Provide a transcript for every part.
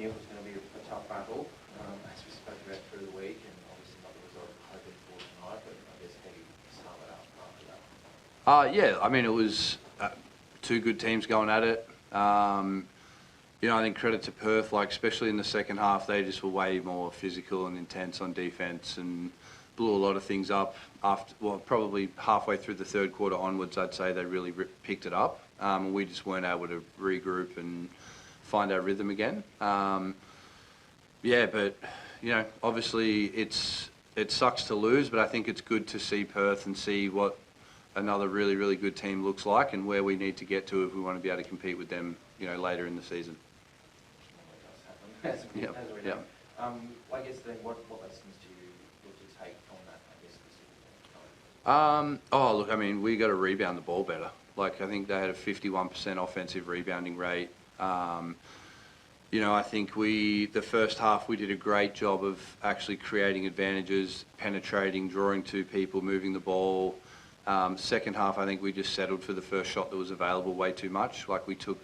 knew it was going to be a tough battle, as we spoke about through the week, and obviously not the result hoping for tonight, but I guess how do you sum it up after that? Yeah, I mean, it was two good teams going at it. You know, I think credit to Perth, like especially in the second half, they just were way more physical and intense on defence and blew a lot of things up. After, well, probably halfway through the third quarter onwards, I'd say they really picked it up. We just weren't able to regroup and find our rhythm again. Yeah, but you know, obviously it sucks to lose, but I think it's good to see Perth and see what another really, really good team looks like and where we need to get to if we want to be able to compete with them, you know, later in the season. Yeah. I guess then, what lessons do you look to take from that? I guess specifically. Oh, look, I mean, we got to rebound the ball better. Like, I think they had a 51% offensive rebounding rate. You know, I think the first half, we did a great job of actually creating advantages, penetrating, drawing to people, moving the ball. Second half, I think we just settled for the first shot that was available way too much. Like, we took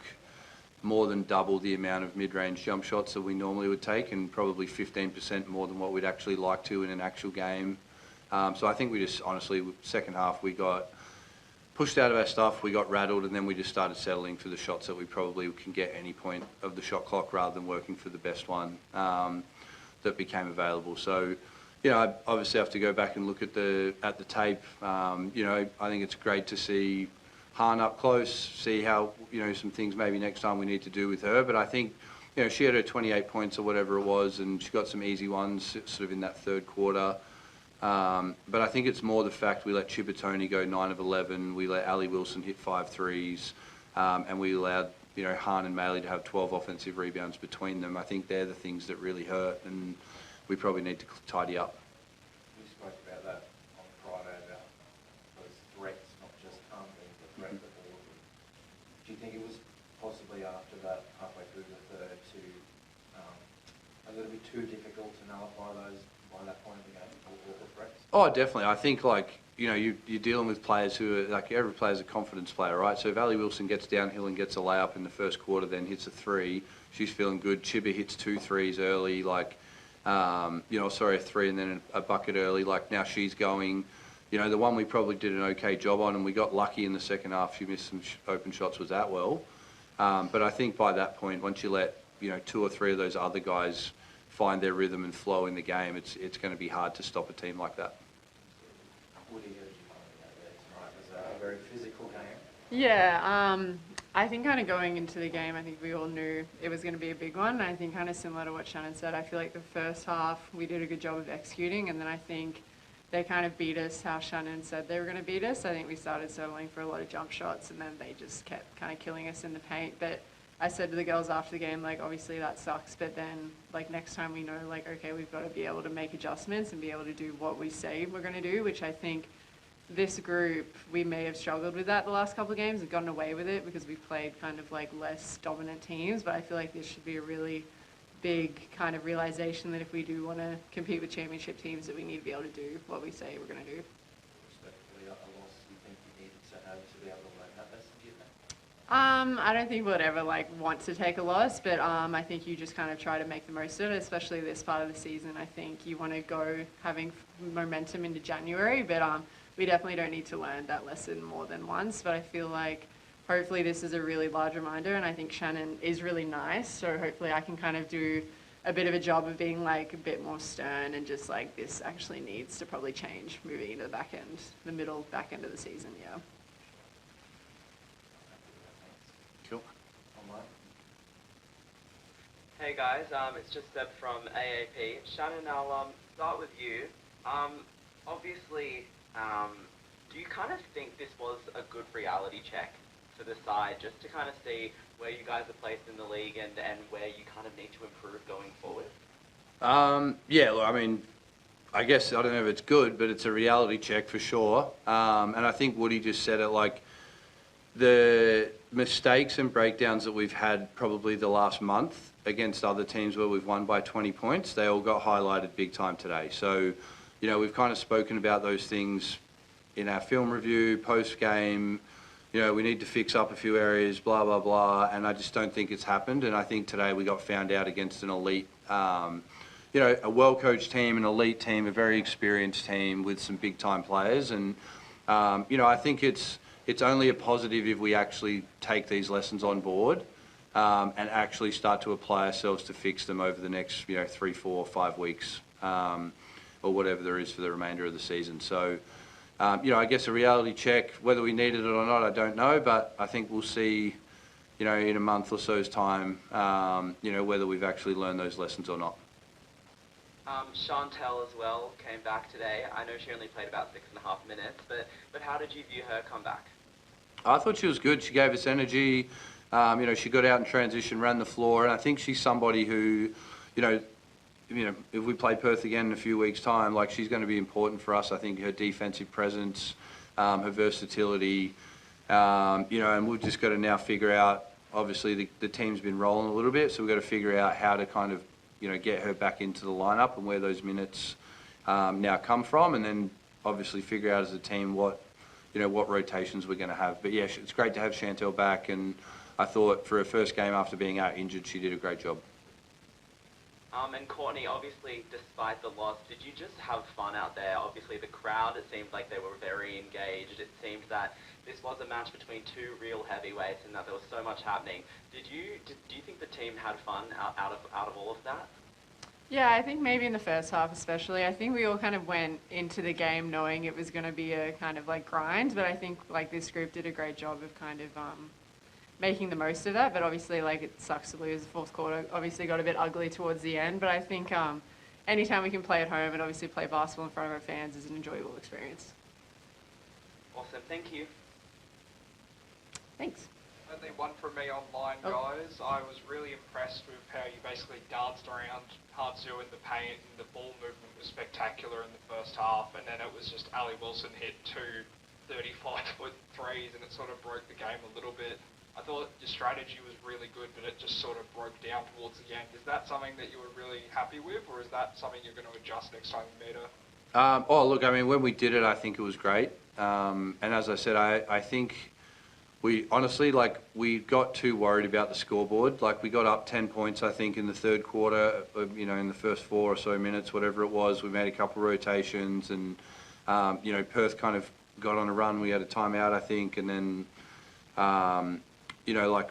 more than double the amount of mid-range jump shots that we normally would take, and probably 15% more than what we'd actually like to in an actual game. So I think we just, honestly, second half, we got pushed out of our stuff, we got rattled, and then we just started settling for the shots that we probably can get any point of the shot clock rather than working for the best one that became available. So, you know, I obviously have to go back and look at the tape. You know, I think it's great to see Han up close, see how, you know, some things maybe next time we need to do with her. But I think, you know, she had her 28 points or whatever it was, and she got some easy ones sort of in that third quarter. But I think it's more the fact we let Chibatoni go 9 of 11, we let Ali Wilson hit 5 threes, and we allowed, you know, Han and Maley to have 12 offensive rebounds between them. I think they're the things that really hurt, and we probably need to tidy up. We spoke about that on Friday, about those threats, not just Han being the threat, but all of them. Do you think it was possibly after that, halfway through the third, a little bit too difficult to nullify those by that point of the game, all the threats? Oh, definitely. I think, like, you know, you're dealing with players who are, like, every player's a confidence player, right? So if Ali Wilson gets downhill and gets a layup in the first quarter, then hits a 3, she's feeling good. Chiba hits 2 threes early, like, you know, sorry, a 3 and then a bucket early. Like, now she's going. You know, the one we probably did an okay job on, and we got lucky in the second half, she missed some open shots, was Atwell. But I think by that point, once you let, you know, 2 or 3 of those other guys find their rhythm and flow in the game, it's going to be hard to stop a team like that. Woody, how did you find it tonight? Was that a very physical game? Yeah, I think kind of going into the game, I think we all knew it was going to be a big one. I think kind of similar to what Shannon said, I feel like the first half we did a good job of executing, and then I think they kind of beat us how Shannon said they were going to beat us. I think we started settling for a lot of jump shots, and then they just kept kind of killing us in the paint. But I said to the girls after the game, like, obviously that sucks, but then, like, next time we know, like, okay, we've got to be able to make adjustments and be able to do what we say we're going to do, which I think this group, we may have struggled with that the last couple of games and gotten away with it because we've played kind of, like, less dominant teams, but I feel like this should be a really big kind of realization that if we do want to compete with championship teams, that we need to be able to do what we say we're going to do. Respectively, a loss you think you need to be able to learn that lesson, do you think? I don't think we'll ever want to take a loss, but I think you just kind of try to make the most of it, especially this part of the season. I think you want to go having momentum into January, but we definitely don't need to learn that lesson more than once. But I feel like hopefully this is a really large reminder, and I think Shannon is really nice, so hopefully I can kind of do a bit of a job of being like a bit more stern and just like this actually needs to probably change moving into the back end, the middle back end of the season, yeah. Cool. Hey guys, it's just Seb from AAP. Shannon, I'll start with you. Obviously, do you kind of think this was a good reality check for the side, just to kind of see where you guys are placed in the league and where you kind of need to improve going forward? Yeah, look, I mean, I guess, I don't know if it's good, but it's a reality check for sure. And I think Woody just said it, like, the mistakes and breakdowns that we've had probably the last month against other teams where we've won by 20 points, they all got highlighted big time today. So, you know, we've kind of spoken about those things in our film review, post-game, we need to fix up a few areas, blah, blah, blah, and I just don't think it's happened. And I think today we got found out against an elite, a well-coached team, an elite team, a very experienced team with some big-time players. And, I think it's only a positive if we actually take these lessons on board and actually start to apply ourselves to fix them over the next, 3, 4, 5 weeks or whatever there is for the remainder of the season. So, I guess a reality check, whether we needed it or not, I don't know, but I think we'll see, in a month or so's time, whether we've actually learned those lessons or not. Chantel as well came back today. I know she only played about 6.5 minutes, but how did you view her comeback? I thought she was good. She gave us energy. She got out in transition, ran the floor, and I think she's somebody who, if we play Perth again in a few weeks' time, she's going to be important for us. I think her defensive presence, her versatility, and we've just got to now figure out, obviously the team's been rolling a little bit, so we've got to figure out how to kind of, get her back into the lineup and where those minutes now come from, and then obviously figure out as a team what rotations we're going to have. But yeah, it's great to have Chantel back, and I thought for her first game after being out injured, she did a great job. And Courtney, obviously, despite the loss, did you just have fun out there? Obviously, the crowd, it seemed like they were very engaged. It seemed that this was a match between two real heavyweights and that there was so much happening. Do you think the team had fun out of all of that? Yeah, I think maybe in the first half especially. I think we all kind of went into the game knowing it was going to be a kind of grind, but I think this group did a great job of kind of making the most of that. But obviously it sucks to lose. The fourth quarter obviously got a bit ugly towards the end, but I think anytime we can play at home and obviously play basketball in front of our fans is an enjoyable experience. Awesome, thank you. Thanks. Only one from me online, guys. I was really impressed with how you basically danced around Hartzu in the paint, and the ball movement was spectacular in the first half, and then it was just Ali Wilson hit 2 35-foot threes, and it sort of broke the game a little bit. I thought your strategy was really good, but it just sort of broke down towards the end. Is that something that you were really happy with, or is that something you're going to adjust next time you meet her? Look, I mean, when we did it, I think it was great. And as I said, I think we honestly, we got too worried about the scoreboard. We got up 10 points, I think, in the third quarter, in the first 4 or so minutes, whatever it was. We made a couple of rotations, and, Perth kind of got on a run. We had a timeout, I think, and then,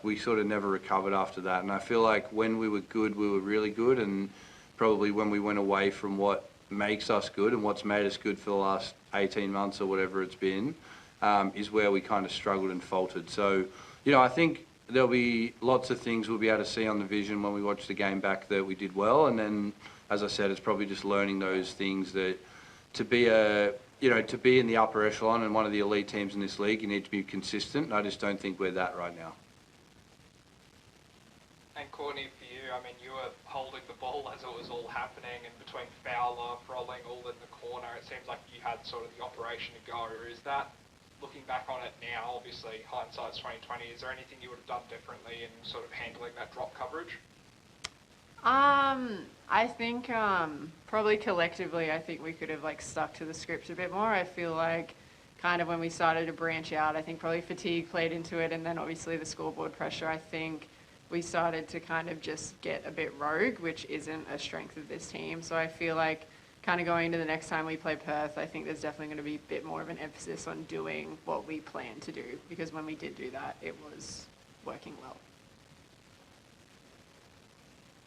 we sort of never recovered after that. And I feel like when we were good, we were really good, and probably when we went away from what makes us good and what's made us good for the last 18 months or whatever it's been, is where we kind of struggled and faltered. So, I think there'll be lots of things we'll be able to see on the vision when we watch the game back that we did well. And then, as I said, it's probably just learning those things that to be in the upper echelon and one of the elite teams in this league, you need to be consistent. And I just don't think we're that right now. And Courtney, for you, I mean, you were holding the ball as it was all happening, and between Fowler, Froling, all in the corner, it seems like you had sort of the operation to go. Is that, looking back on it now, obviously hindsight's 2020, is there anything you would have done differently in sort of handling that drop coverage? I think probably collectively, I think we could have stuck to the script a bit more. I feel like kind of when we started to branch out, I think probably fatigue played into it, and then obviously the scoreboard pressure. I think we started to kind of just get a bit rogue, which isn't a strength of this team. So I feel like kind of going into the next time we play Perth, I think there's definitely going to be a bit more of an emphasis on doing what we planned to do, because when we did do that, it was working well.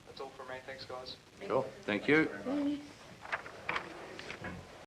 That's all from me. Thanks, guys. Cool. Thank you. Thanks very much.